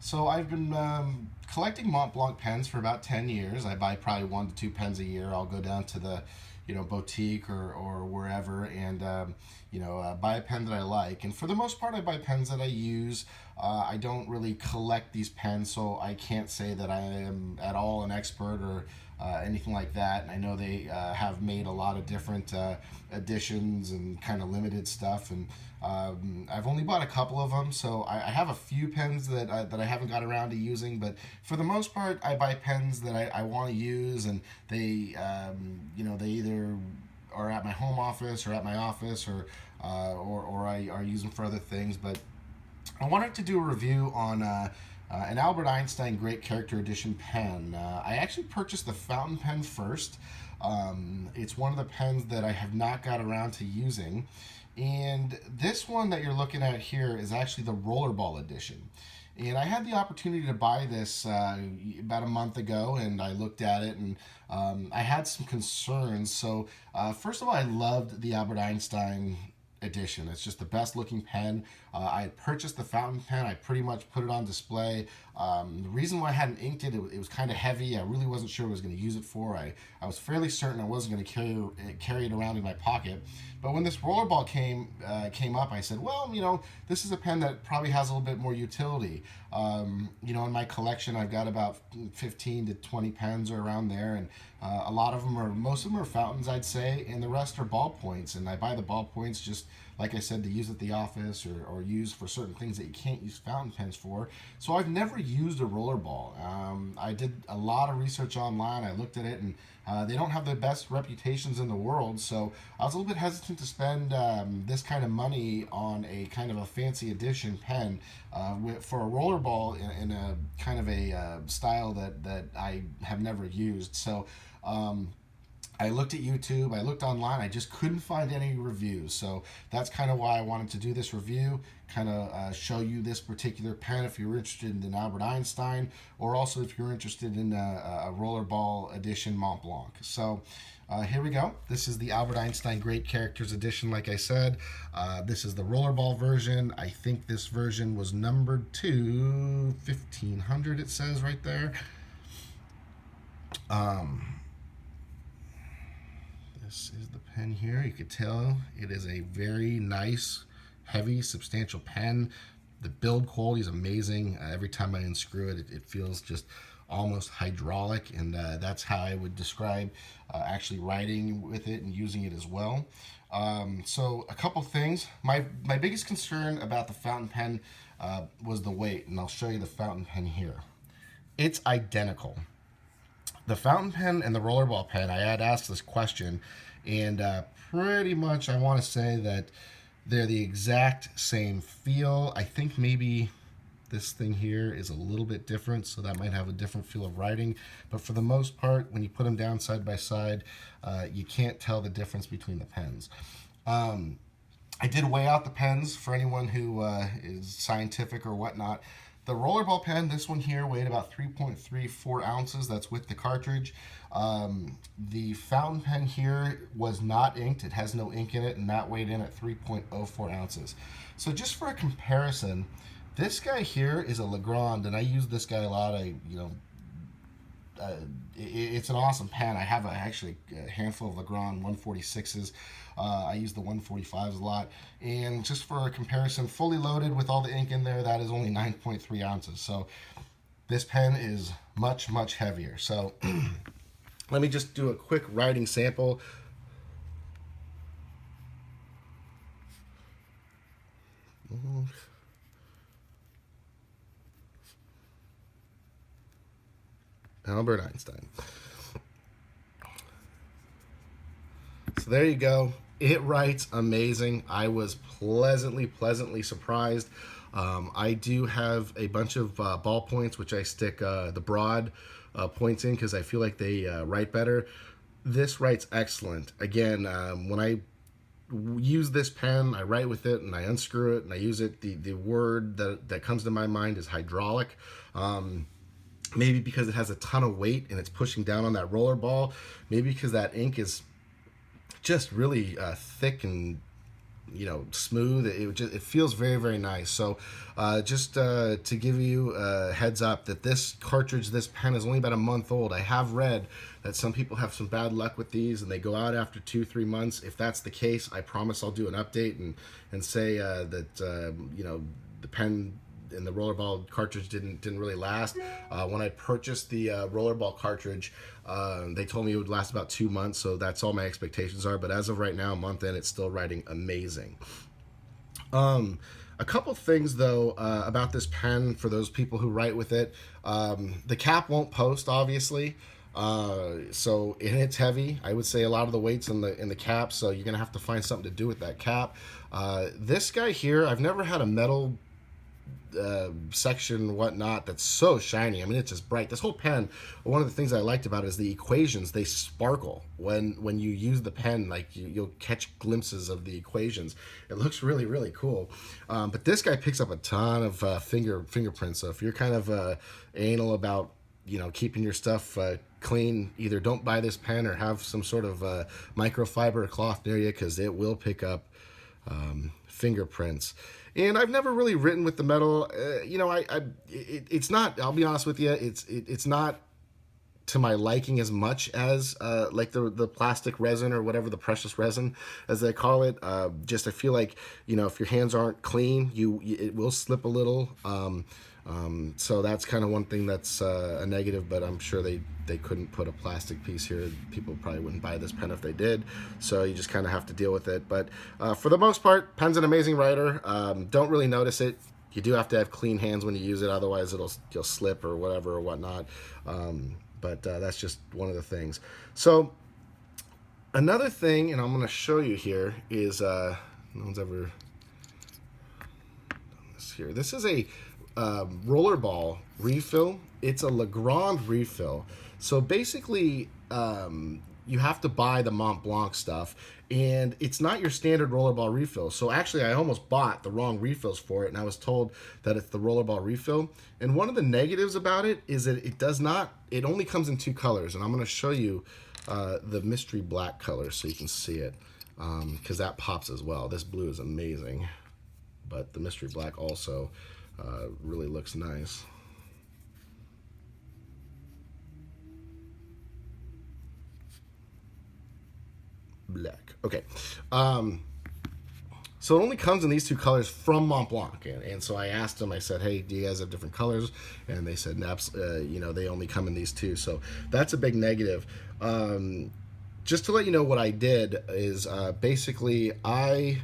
So I've been collecting Montblanc pens for about 10 years. I buy probably 1 to 2 pens a year. I'll go down to the, boutique or wherever and, buy a pen that I like. And for the most part, I buy pens that I use. I don't really collect these pens, so I can't say that I am at all an expert or anything like that. And I know they have made a lot of different editions and kind of limited stuff. And I've only bought a couple of them, so I have a few pens that I haven't got around to using. But for the most part, I buy pens that I want to use, and they either are at my home office or at my office, or I use them for other things. But I wanted to do a review on an Albert Einstein Great Character Edition pen. I actually purchased the fountain pen first. It's one of the pens that I have not got around to using. And this one that you're looking at here is actually the Rollerball edition. And I had the opportunity to buy this about a month ago, and I looked at it, and I had some concerns. So, first of all, I loved the Albert Einstein edition. It's just the best looking pen. I had purchased the fountain pen. I pretty much put it on display. The reason why I hadn't inked it was kind of heavy. I really wasn't sure what I was going to use it for. I was fairly certain I wasn't going to carry it around in my pocket. But when this rollerball came up, I said, well, this is a pen that probably has a little bit more utility. In my collection, I've got about 15 to 20 pens or around there, and most of them are fountains, I'd say, and the rest are ballpoints. And I buy the ballpoints just, like I said, to use at the office or use for certain things that you can't use fountain pens for. So I've never used a rollerball. I did a lot of research online. I looked at it, and they don't have the best reputations in the world. So I was a little bit hesitant to spend this kind of money on a kind of a fancy edition pen for a rollerball in a kind of a style that I have never used. So I looked at YouTube, I looked online, I just couldn't find any reviews. So that's kind of why I wanted to do this review, kind of show you this particular pen if you're interested in Albert Einstein, or also if you're interested in a Rollerball edition Mont Blanc. So here we go. This is the Albert Einstein Great Characters Edition, like I said. This is the Rollerball version. I think this version was numbered to 1500, it says right there. This is the pen here. You could tell it is a very nice, heavy, substantial pen. The build quality is amazing. Every time I unscrew it, it feels just almost hydraulic, and that's how I would describe actually writing with it and using it as well. So a couple things. My biggest concern about the fountain pen was the weight, and I'll show you the fountain pen here. It's identical. The fountain pen and the rollerball pen, I had asked this question, and pretty much I want to say that they're the exact same feel. I think maybe this thing here is a little bit different, so that might have a different feel of writing. But for the most part, when you put them down side by side, you can't tell the difference between the pens. I did weigh out the pens for anyone who is scientific or whatnot. The rollerball pen, this one here, weighed about 3.34 ounces. That's with the cartridge. The fountain pen here was not inked. It has no ink in it, and that weighed in at 3.04 ounces. So just for a comparison, this guy here is a Legrand, and I use this guy a lot. It's an awesome pen. I have actually a handful of Legrand 146s. I use the 145s a lot. And just for a comparison, fully loaded with all the ink in there, that is only 9.3 ounces. So this pen is much, much heavier. So let me just do a quick writing sample. Albert Einstein. So there you go. It writes amazing. I was pleasantly surprised. I do have a bunch of ballpoints, which I stick the broad points in because I feel like they write better. This writes excellent. Again, when I use this pen, I write with it and I unscrew it and I use it. The word that comes to my mind is hydraulic. Maybe because it has a ton of weight and it's pushing down on that roller ball. Maybe because that ink is just really thick and smooth. It feels very, very nice. So just to give you a heads up that this cartridge, this pen is only about a month old. I have read that some people have some bad luck with these and they go out after 2-3 months. If that's the case, I promise I'll do an update and say that the pen and the rollerball cartridge didn't really last. When I purchased the rollerball cartridge, they told me it would last about 2 months, so that's all my expectations are. But as of right now, a month in, it's still writing amazing. A couple things though about this pen for those people who write with it. The cap won't post, obviously. And it's heavy. I would say a lot of the weight's in the cap, so you're gonna have to find something to do with that cap. This guy here, I've never had a metal section whatnot that's so shiny. I mean, it's just bright. This whole pen, one of the things I liked about it is the equations. They sparkle when you use the pen. Like you'll catch glimpses of the equations. It looks really, really cool. But this guy picks up a ton of fingerprints. So if you're kind of anal about keeping your stuff clean, either don't buy this pen or have some sort of microfiber cloth near you, because it will pick up fingerprints. And I've never really written with the metal. It's not. I'll be honest with you. It's not to my liking as much as like the plastic resin or whatever, the precious resin as they call it. Just I feel like if your hands aren't clean, it will slip a little. So that's kind of one thing that's a negative, but I'm sure they couldn't put a plastic piece here. People probably wouldn't buy this pen if they did, so you just kind of have to deal with it. But for the most part, pen's an amazing writer. Don't really notice it. You do have to have clean hands when you use it, otherwise you'll slip or whatever or whatnot. But that's just one of the things. So another thing, and I'm going to show you here, is no one's ever done this here. This is a rollerball refill. It's a Legrand refill. So basically, you have to buy the Montblanc stuff, and it's not your standard rollerball refill. So actually, I almost bought the wrong refills for it, and I was told that it's the rollerball refill. And one of the negatives about it is that it only comes in 2 colors, and I'm going to show you the mystery black color so you can see it, because that pops as well. This blue is amazing, but the mystery black also really looks nice. Black. Okay. So it only comes in these 2 colors from Montblanc, and so I asked them. I said, "Hey, do you guys have different colors?" And they said, they only come in these 2. So that's a big negative. Just to let you know, what I did is basically I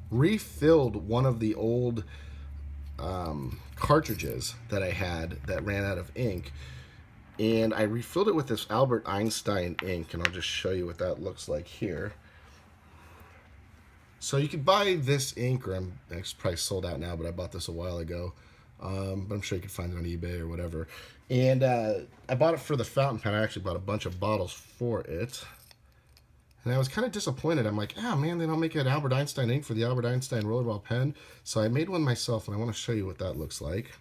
refilled one of the old cartridges that I had that ran out of ink, and I refilled it with this Albert Einstein ink, and I'll just show you what that looks like here. So you could buy this ink, or it's probably sold out now, but I bought this a while ago, but I'm sure you could find it on eBay or whatever. And I bought it for the fountain pen. I actually bought a bunch of bottles for it. And I was kind of disappointed. I'm like, man, they don't make an Albert Einstein ink for the Albert Einstein Rollerball pen. So I made one myself, and I want to show you what that looks like.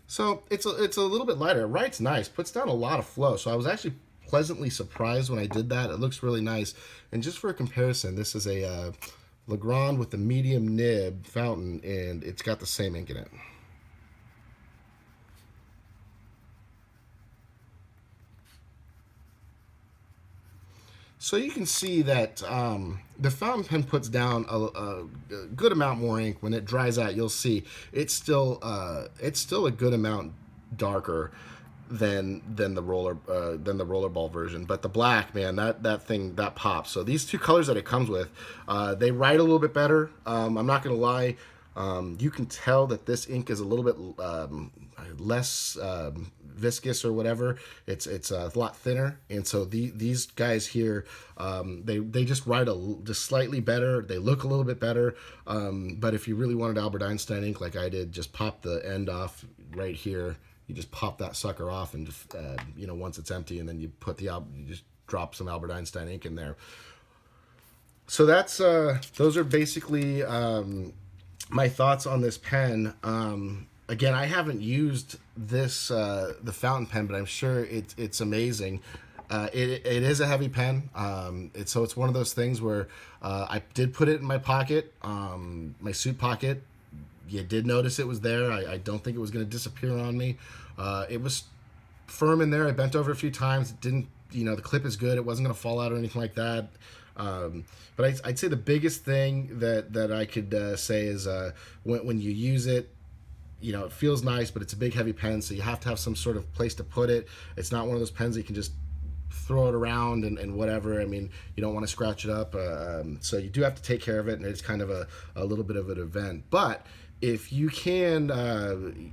So it's a little bit lighter. It writes nice, puts down a lot of flow. So I was actually pleasantly surprised when I did that. It looks really nice. And just for a comparison, this is a Legrand with the medium nib fountain, and it's got the same ink in it. So you can see that the fountain pen puts down a good amount more ink. When it dries out, you'll see it's still a good amount darker than the rollerball version. But the black, man, that pops. So these 2 colors that it comes with, they write a little bit better. I'm not gonna lie. You can tell that this ink is a little bit less viscous or whatever. It's a lot thinner, and so these guys here, they just write just slightly better. They look a little bit better. But if you really wanted Albert Einstein ink like I did, just pop the end off right here. You just pop that sucker off, and just once it's empty, and then you just drop some Albert Einstein ink in there. So that's those are basically my thoughts on this pen. Again, I haven't used this the fountain pen, but I'm sure it's amazing. It is a heavy pen. It's one of those things where I did put it in my pocket, my suit pocket. You did notice it was there. I don't think it was going to disappear on me. It was firm in there. I bent over a few times. It didn't, the clip is good. It wasn't going to fall out or anything like that. But I'd say the biggest thing that I could say is when you use it, it feels nice, but it's a big heavy pen, so you have to have some sort of place to put it. It's not one of those pens that you can just throw it around and whatever. I mean, you don't want to scratch it up, so you do have to take care of it, and it's kind of a little bit of an event. But if you can,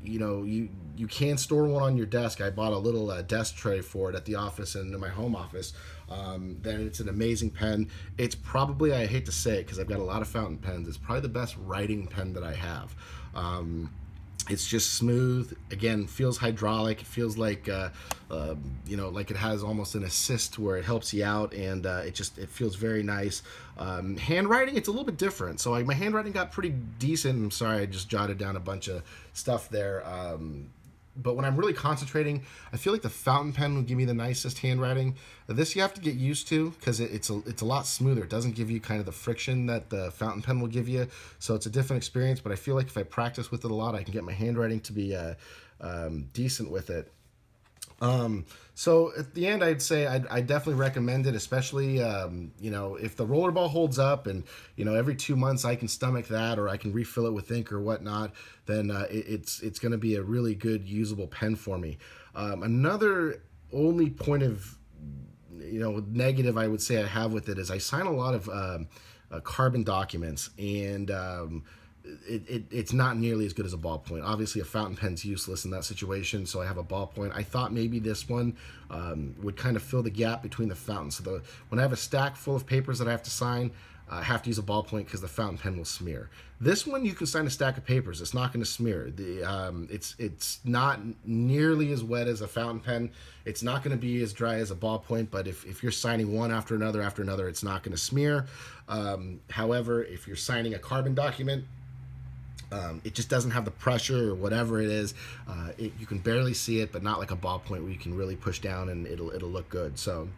you can store one on your desk. I bought a little desk tray for it at the office and in my home office. Then it's an amazing pen. It's probably, I hate to say it because I've got a lot of fountain pens, it's probably the best writing pen that I have. It's just smooth. Again, feels hydraulic. It feels like like it has almost an assist where it helps you out, and it feels very nice. Handwriting, it's a little bit different. So my handwriting got pretty decent. I'm sorry, I just jotted down a bunch of stuff there. But when I'm really concentrating, I feel like the fountain pen will give me the nicest handwriting. This you have to get used to because it's a lot smoother. It doesn't give you kind of the friction that the fountain pen will give you, so it's a different experience. But I feel like if I practice with it a lot, I can get my handwriting to be decent with it. So at the end, I'd say I definitely recommend it, especially, if the rollerball holds up and, every 2 months I can stomach that, or I can refill it with ink or whatnot, then it's going to be a really good usable pen for me. Another only point of, negative I would say I have with it is I sign a lot of carbon documents, and it's not nearly as good as a ballpoint. Obviously, a fountain pen's useless in that situation, so I have a ballpoint. I thought maybe this one would kind of fill the gap between the fountains. So when I have a stack full of papers that I have to sign, I have to use a ballpoint because the fountain pen will smear. This one, you can sign a stack of papers. It's not going to smear. It's not nearly as wet as a fountain pen. It's not going to be as dry as a ballpoint, but if you're signing one after another, it's not going to smear. However, if you're signing a carbon document, it just doesn't have the pressure or whatever it is. You can barely see it, but not like a ballpoint where you can really push down and it'll look good. So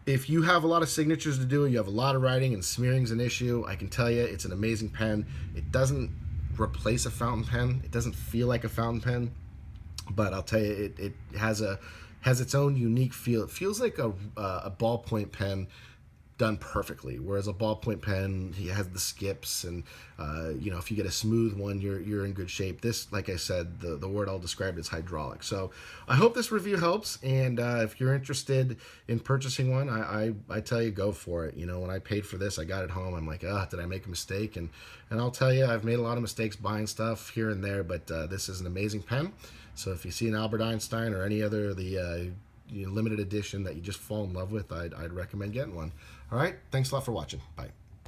if you have a lot of signatures to do, you have a lot of writing and smearing's an issue, I can tell you it's an amazing pen. It doesn't replace a fountain pen. It doesn't feel like a fountain pen, but I'll tell you, it has its own unique feel. It feels like a ballpoint pen done perfectly, whereas a ballpoint pen, he has the skips, and if you get a smooth one, you're in good shape. This, like I said, the word I'll describe it as hydraulic. So I hope this review helps, and if you're interested in purchasing one, I tell you, go for it. When I paid for this, I got it home, I'm like, did I make a mistake? And I'll tell you, I've made a lot of mistakes buying stuff here and there, but this is an amazing pen. So if you see an Albert Einstein or any other of the limited edition that you just fall in love with, I'd recommend getting one. All right, thanks a lot for watching. Bye.